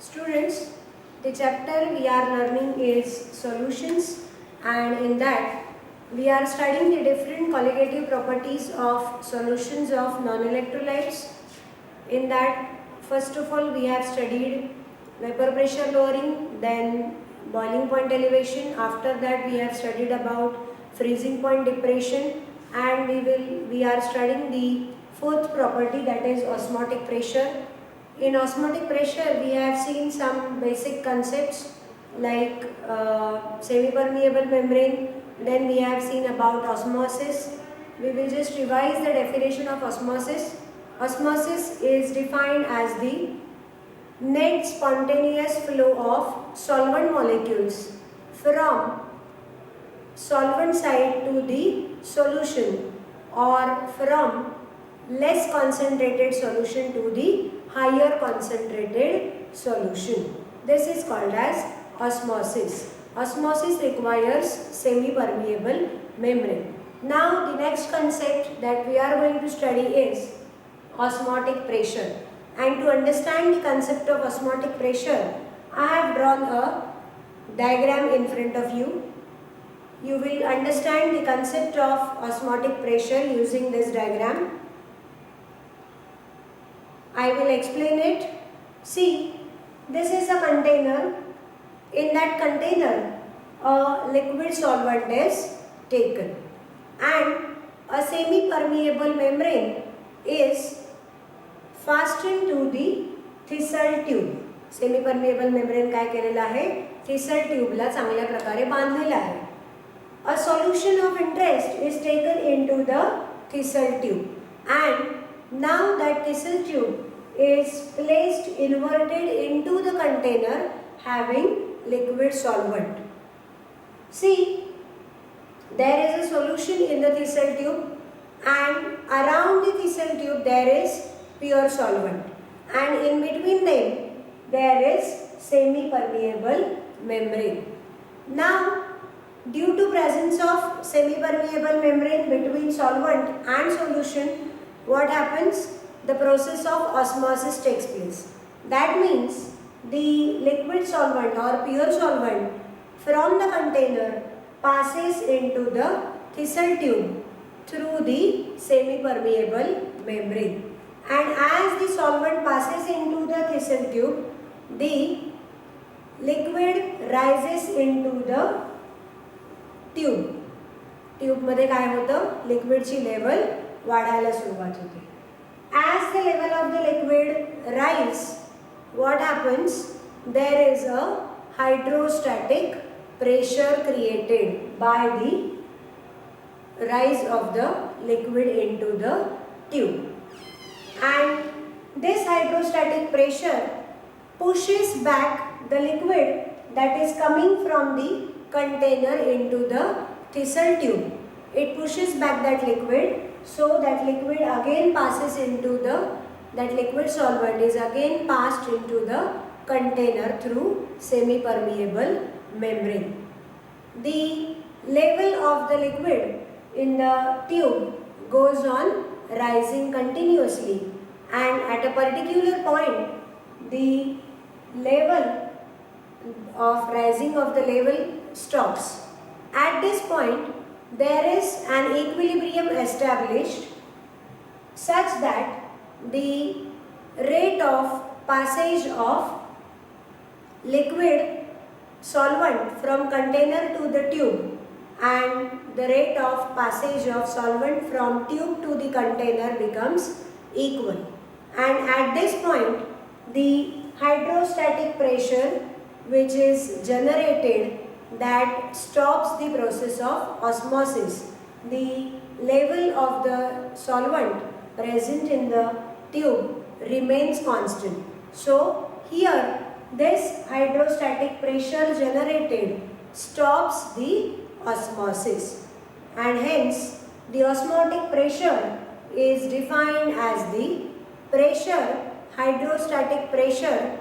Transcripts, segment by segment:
Students, the chapter we are learning is solutions, and in that we are studying the different colligative properties of solutions of non-electrolytes. In that, first of all, we have studied vapor pressure lowering, then boiling point elevation. After that, we have studied about freezing point depression, and we are studying the fourth property, that is osmotic pressure. In osmotic pressure, we have seen some basic concepts like semi-permeable membrane. Then we have seen about osmosis. We will just revise the definition of osmosis. Osmosis is defined as the net spontaneous flow of solvent molecules from solvent side to the solution, or from less concentrated solution to the higher concentrated solution. This is called as osmosis. Osmosis requires semi-permeable membrane. Now the next concept that we are going to study is osmotic pressure. And to understand the concept of osmotic pressure, I have drawn a diagram in front of you. You will understand the concept of osmotic pressure using this diagram. I will explain it. See, this is a container. In that container, a liquid solvent is taken, and a semi-permeable membrane is fastened to the thistle tube. Semi-permeable membrane काय केलेला आहे? Thistle tube ला चांगल्या प्रकारे बांधलेला आहे. A solution of interest is taken into the thistle tube, and now that thistle tube is placed inverted into the container having liquid solvent. See, there is a solution in the thistle tube, and around the thistle tube there is pure solvent, and in between them there is semi-permeable membrane. Now, due to presence of semi-permeable membrane between solvent and solution, what happens? The process of osmosis takes place. That means the liquid solvent or pure solvent from the container passes into the thistle tube through the semi-permeable membrane. And as the solvent passes into the thistle tube, the liquid rises into the tube. ट्यूबमध्ये काय होतं? लिक्विडची level वाढायला सुरुवात होते. As the level of the liquid rise, what happens? There is a hydrostatic pressure created by the rise of the liquid into the tube, and this hydrostatic pressure pushes back the liquid that is coming from the container into the thistle tube. It pushes back that liquid, so that liquid again passes into that liquid solvent is again passed into the container through semi-permeable membrane. The level of the liquid in the tube goes on rising continuously, and at a particular point the level of rising of the level stops. At this point, there is an equilibrium established such that the rate of passage of liquid solvent from container to the tube and the rate of passage of solvent from tube to the container becomes equal. And at this point, the hydrostatic pressure which is generated that stops the process of osmosis. The level of the solvent present in the tube remains constant. So here this hydrostatic pressure generated stops the osmosis, and hence the osmotic pressure is defined as the hydrostatic pressure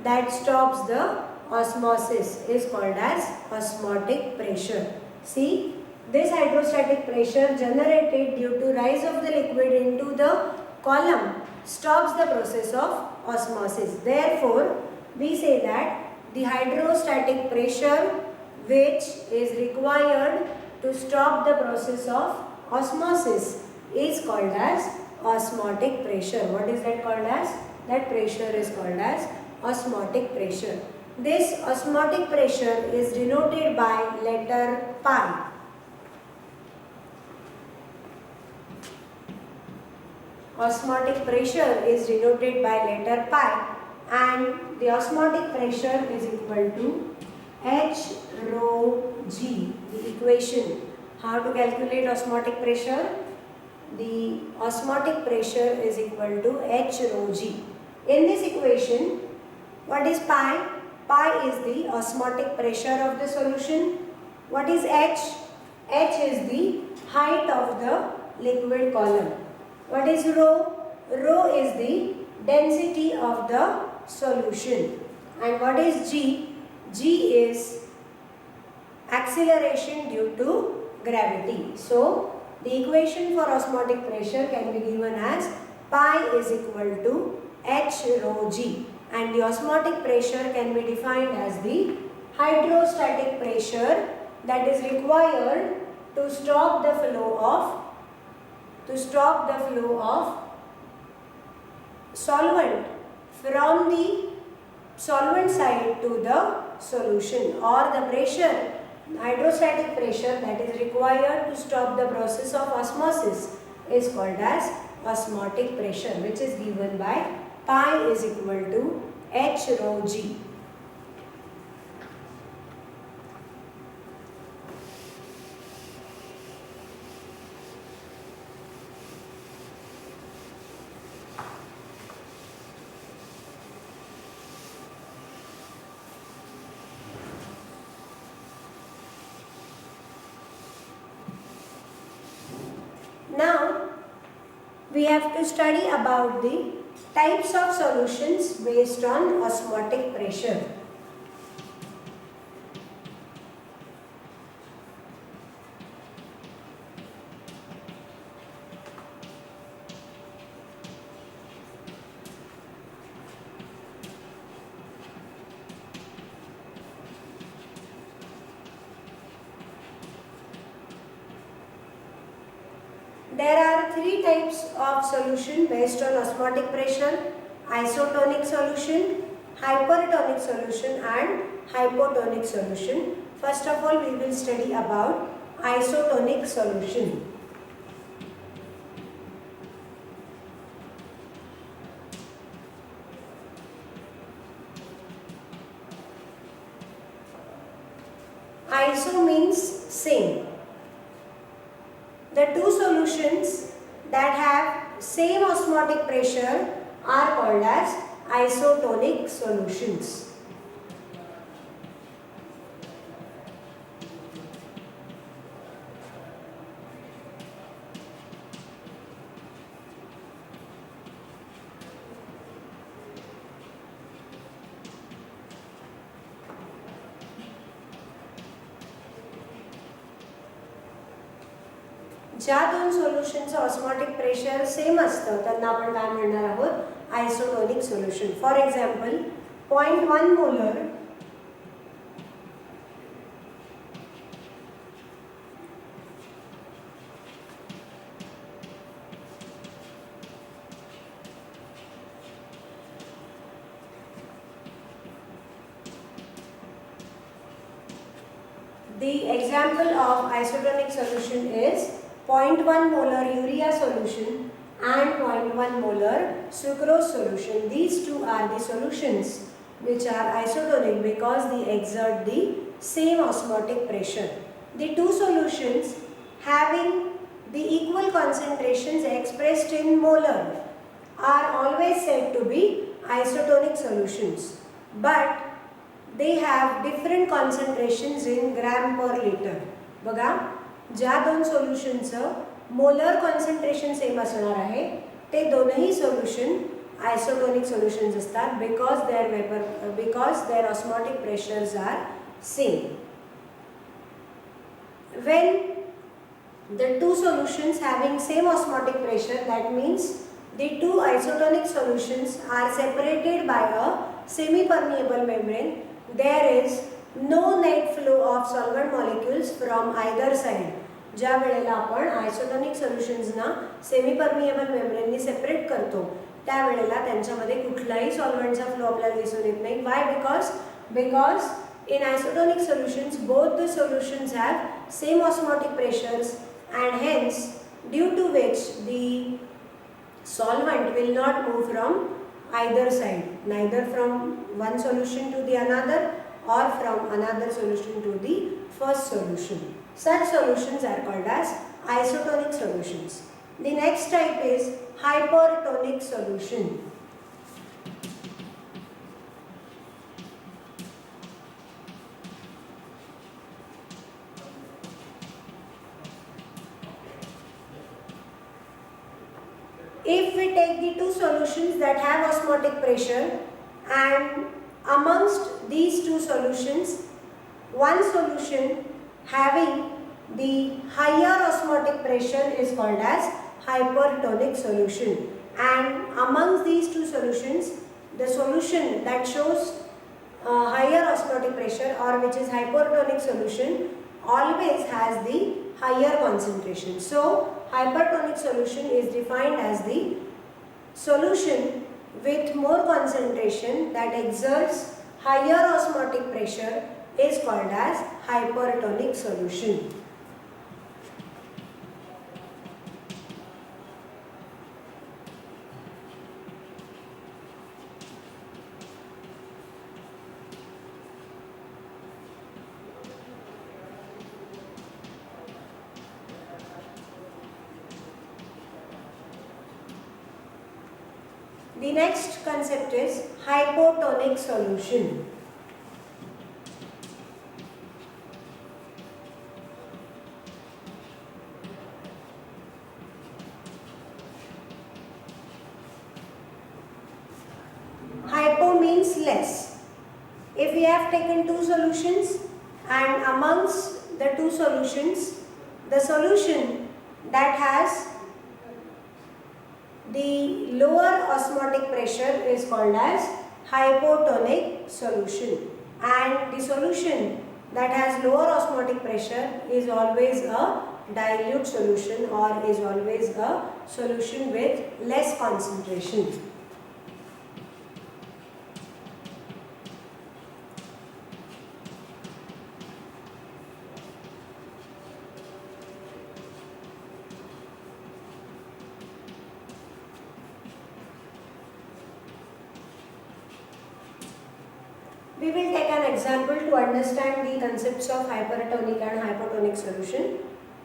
that stops the osmosis is called as osmotic pressure. See, this hydrostatic pressure generated due to rise of the liquid into the column stops the process of osmosis. Therefore, we say that the hydrostatic pressure which is required to stop the process of osmosis is called as osmotic pressure. What is that called as? That pressure is called as osmotic pressure. This osmotic pressure is denoted by letter pi. Osmotic pressure is denoted by letter pi, and the osmotic pressure is equal to H rho G. The equation, how to calculate osmotic pressure? The osmotic pressure is equal to H rho G. In this equation, what is pi? Pi is the osmotic pressure of the solution. What is H? H is the height of the liquid column. What is rho? Rho is the density of the solution. And what is G? G is acceleration due to gravity. So, the equation for osmotic pressure can be given as pi is equal to H rho G. And the osmotic pressure can be defined as the hydrostatic pressure that is required to stop the flow of solvent from the solvent side to the solution, or the pressure, hydrostatic pressure that is required to stop the process of osmosis is called as osmotic pressure, which is given by pi is equal to H rho G. Now, we have to study about the types of solutions based on osmotic pressure. There are three types of solution based on osmotic pressure: isotonic solution, hypertonic solution and hypotonic solution. First of all, we will study about isotonic solution. Iso means same. The two solutions that have same osmotic pressure are called as isotonic solutions. ज्या दोन सोल्युशनचं osmotic pressure same असतं त्यांना आपण काय म्हणणार आहोत? Isotonic solution. For example 0.1 molar The example of isotonic solution is 0.1 molar urea solution and 0.1 molar sucrose solution. These two are the solutions which are isotonic because they exert the same osmotic pressure. The two solutions having the equal concentrations expressed in molar are always said to be isotonic solutions, but they have different concentrations in gram per liter. बघा, ज्या दोन सोल्युशनचं molar concentration same असणार आहे ते दोनही solution isotonic solutions असतात because their osmotic pressures are same. When the two solutions having same osmotic pressure, that means the two isotonic solutions are separated by a semi-permeable membrane, there is no net flow of solvent molecules from either side. ज्या वेळेला आपण isotonic सोल्युशन्सना semi permeable मेम्ब्रेननी separate करतो त्यावेळेला त्यांच्यामध्ये कुठलाही सॉल्व्हेंटचा flow आपल्याला दिसून येत नाही. Why? Because in isotonic solutions both the solutions have same osmotic pressures and hence due to which the solvent will not move from either side, neither from one solution to the another or from another solution to the first solution. Such solutions are called as isotonic solutions. The next type is hypertonic solution. If we take the two solutions that have osmotic pressure and amongst these two solutions, one solution having the higher osmotic pressure is called as hypertonic solution, and amongst these two solutions, the solution that shows higher osmotic pressure or which is hypertonic solution always has the higher concentration. So hypertonic solution is defined as the solution with more concentration that exerts higher osmotic pressure is called as hypertonic solution. The next concept is hypotonic solution. Hypo means less. If we have taken two solutions and amongst the two solutions, the solution that has the lower osmotic pressure is called as hypotonic solution, and the solution that has lower osmotic pressure is always a dilute solution or is always a solution with less concentration. We will take an example to understand the concepts of hypertonic and hypotonic solution.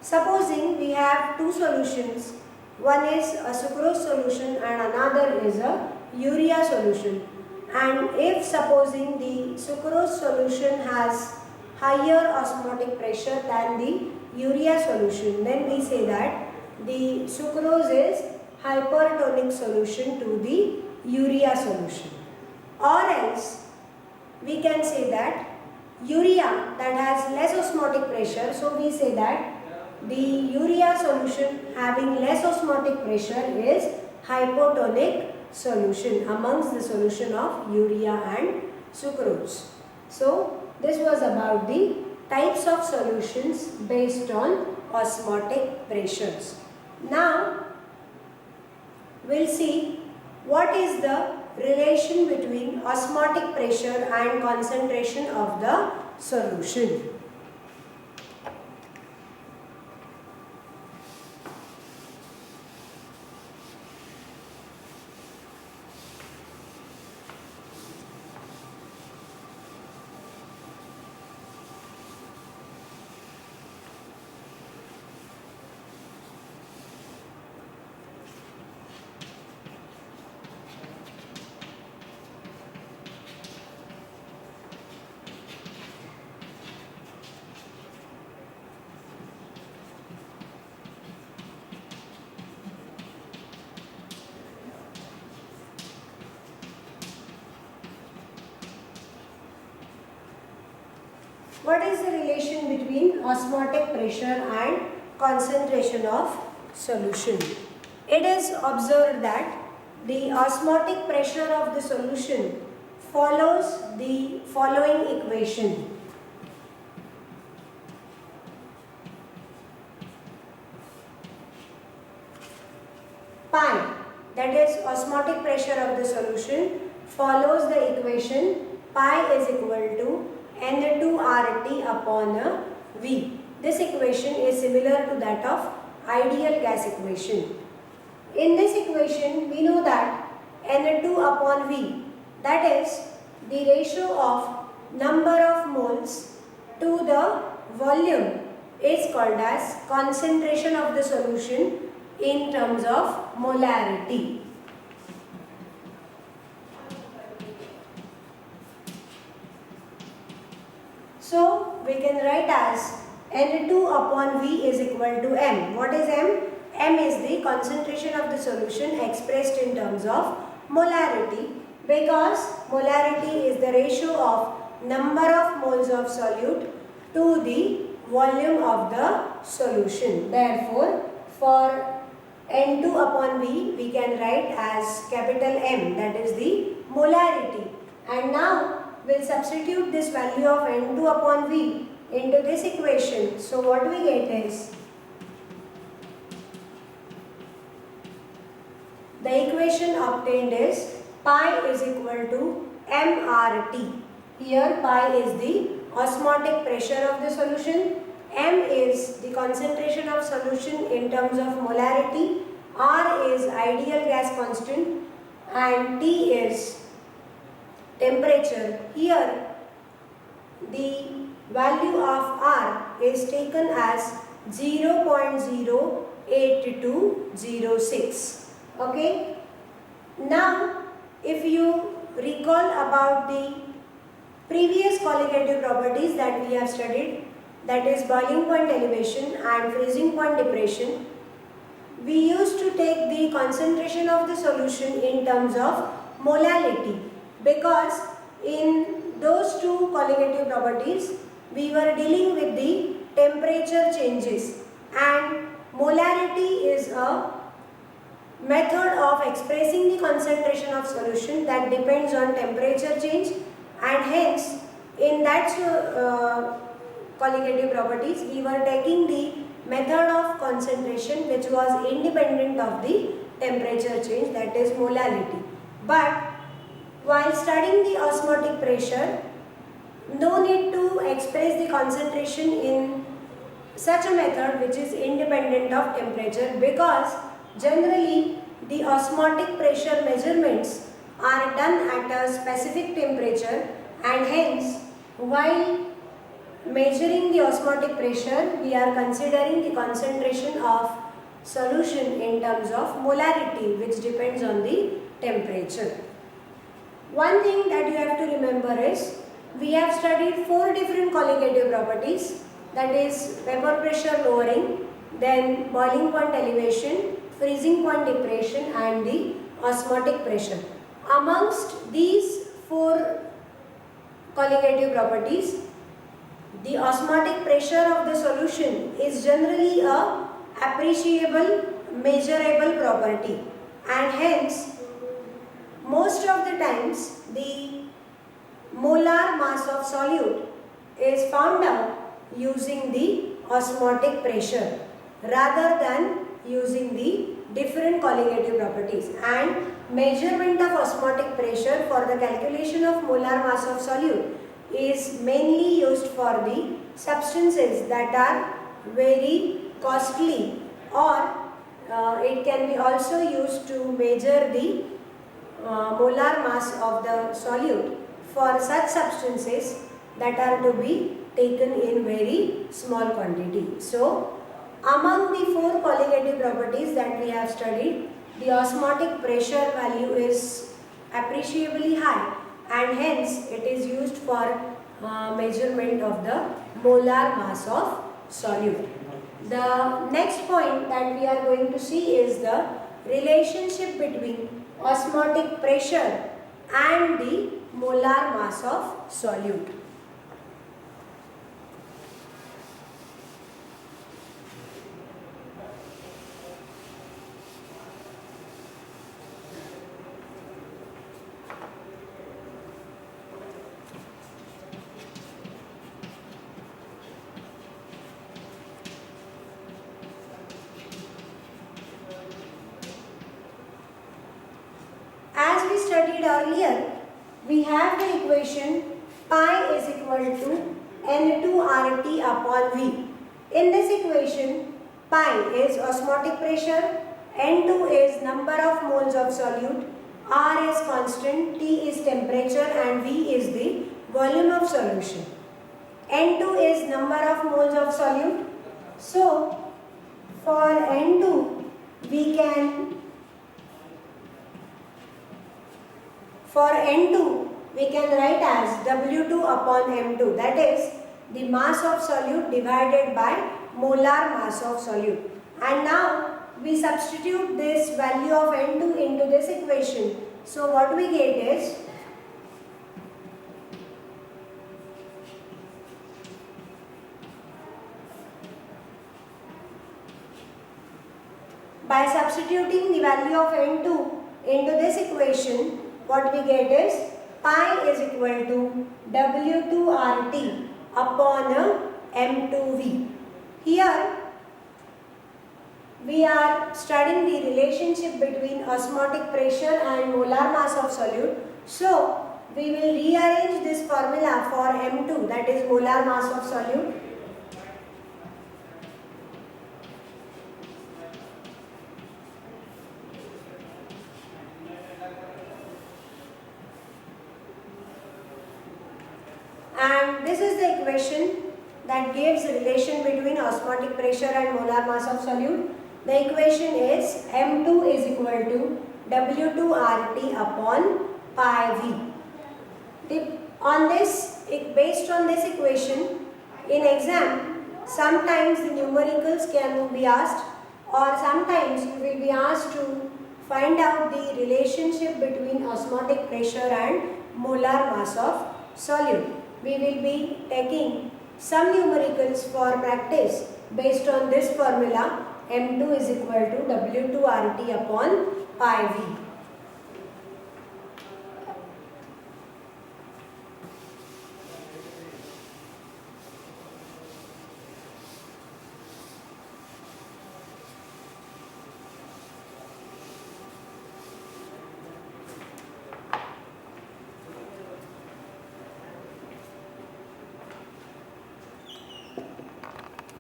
Supposing we have two solutions, one is a sucrose solution and another is a urea solution. And if supposing the sucrose solution has higher osmotic pressure than the urea solution, then we say that the sucrose is hypertonic solution to the urea solution. Or else we can say that urea that has less osmotic pressure, so we say that the urea solution having less osmotic pressure is hypotonic solution amongst the solution of urea and sucrose. So this was about the types of solutions based on osmotic pressures. Now we'll see what is the relation between osmotic pressure and concentration of the solution. What is the relation between osmotic pressure and concentration of solution? It is observed that the osmotic pressure of the solution follows the following equation. Pi, that is osmotic pressure of the solution, follows the equation pi is equal to N2RT upon V. This equation is similar to that of ideal gas equation. In this equation, we know that N2 upon V, that is the ratio of number of moles to the volume, is called as concentration of the solution in terms of molarity. So we can write as N2 upon V is equal to M. What is M? M is the concentration of the solution expressed in terms of molarity, because molarity is the ratio of number of moles of solute to the volume of the solution. Therefore, for N2 upon V, we can write as capital M, that is the molarity. And now we'll substitute this value of N2 upon V into this equation. So what we get is, the equation obtained is pi is equal to mRT. Here pi is the osmotic pressure of the solution, M is the concentration of solution in terms of molarity, R is ideal gas constant, and T is temperature. Here the value of R is taken as 0.08206. Okay. Now if you recall about the previous colligative properties that we have studied, that is boiling point elevation and freezing point depression, we used to take the concentration of the solution in terms of molality, because in those two colligative properties we were dealing with the temperature changes, and molarity is a method of expressing the concentration of solution that depends on temperature change, and hence in that colligative properties we were taking the method of concentration which was independent of the temperature change, that is molality. But while studying the osmotic pressure, no need to express the concentration in such a method which is independent of temperature, because generally the osmotic pressure measurements are done at a specific temperature, and hence while measuring the osmotic pressure we are considering the concentration of solution in terms of molarity, which depends on the temperature. One thing that you have to remember is, we have studied 4 different colligative properties, that is vapor pressure lowering, then boiling point elevation, freezing point depression, and the osmotic pressure. Amongst these 4 colligative properties, the osmotic pressure of the solution is generally a appreciable, measurable property, and hence most of the times the molar mass of solute is found out using the osmotic pressure rather than using the different colligative properties. And measurement of osmotic pressure for the calculation of molar mass of solute is mainly used for the substances that are very costly, or it can be also used to measure the molar mass of the solute for such substances that are to be taken in very small quantity. So among the 4 colligative properties that we have studied, the osmotic pressure value is appreciably high, and hence it is used for measurement of the molar mass of solute. The next point that we are going to see is the relationship between osmotic pressure and the molar mass of solute. explained earlier, we have the equation pi is equal to N2RT upon V. In this equation, pi is osmotic pressure, N2 is number of moles of solute, R is constant, T is temperature and V is the volume of solution. N2 is number of moles of solute. So, for N2 we can write as W2 upon M2, that is the mass of solute divided by molar mass of solute. And now we substitute this value of N2 into this equation. So what we get is by substituting the value of N2 into this equation, what we get is pi is equal to W2RT upon M2V. Here we are studying the relationship between osmotic pressure and molar mass of solute. So we will rearrange this formula for M2, that is molar mass of solute. And this is the equation that gives relation between osmotic pressure and molar mass of solute. The equation is M2 is equal to W2RT upon pi V. Based on this equation, in exam, sometimes the numericals can be asked, or sometimes you will be asked to find out the relationship between osmotic pressure and molar mass of solute. We will be taking some numericals for practice based on this formula, M2 is equal to W2RT upon pi V.